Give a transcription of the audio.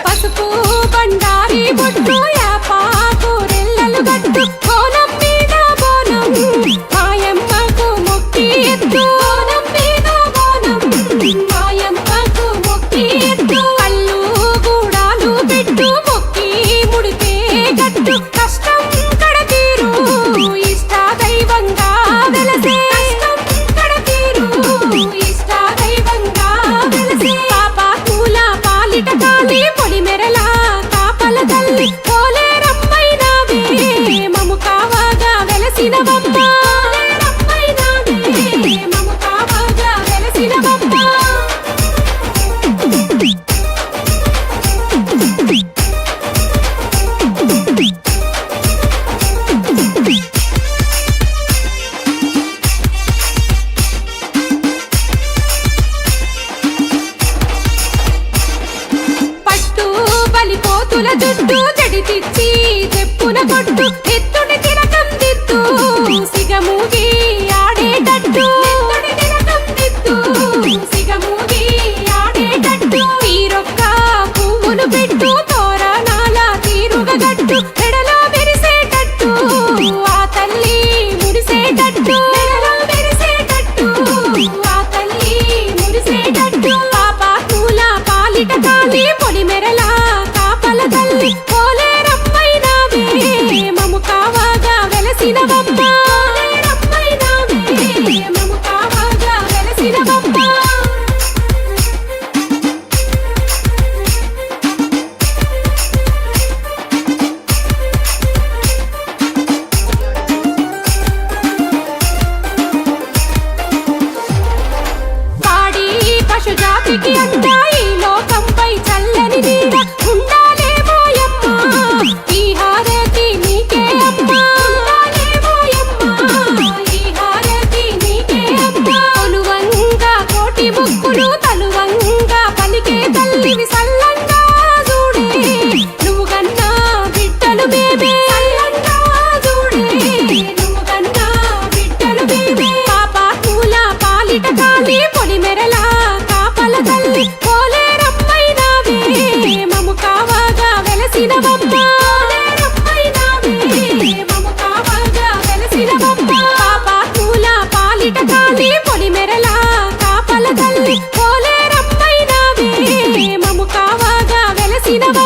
పసుపు బండారి బొట్టు యాపాకు రెల్లలు గట్టు కోనం మీద బోనం మాయమ్మకు మొక్కి ఎత్తు కోనం మీద బోనం మాయమ్మకు మొక్కి ఎత్తు కళ్ళు గూడాలు పెట్టు మొక్కి ముడితే గట్టు కష్టం కడతీరు ఇష్ట దైవంగా వెలసే కాలి పొడి మెరలా కాపల తల్లి పోలేరమ్మైనావే మము కావాగా వెలసినవమ్మ మము కావాగా వెలసినవమ్మ పోతుల జుట్టు జడితిచ్చి చెప్పున కొట్టు ఎత్తుడి తిరకం దిద్దు సిగమూగి ఆడేటట్టు ఎత్తుడి తిరకం దిద్దు సిగమూగి ఆడేటట్టు తీరొక్క పువ్వులు పెట్టు తోరణాల తీరుగా గట్టు మెడలో మెరిసేటట్టు ఆ తల్లి మురిసేటట్టు మెడలో మెరిసేటట్టు ఆ తల్లి మురిసేటట్టు పాప పూల పాలిట కాలి పొడి మెరలా తల్లి పోలేరమ్మైనావే మము కావాగా వెలసినవమ్మ మము కావాగా వెలసినవమ్మ పాడి పశు జాతికి అంతా ఈ లోకంపై చల్లని నీడ ముక్కులు తలువంగా పలికే తల్లివి సల్లంగా చూడే నువ్వు కన్నా బిడ్డలు బేబే సల్లంగా చూడే నువ్వు కన్నా బిడ్డలు బేబే పాప పూల పాలిట కాలి పొడి మెరలా కాపల తల్లి పోలేరమ్మైనావే మము కావాగా వెలసినవమ్మ మము కావాగా వెలసినవమ్మ పాప పూల పాలిట కాలి పొడి మెరలా తల్లి పోలేరమ్మైనావే మము కావాగా వెలసినవ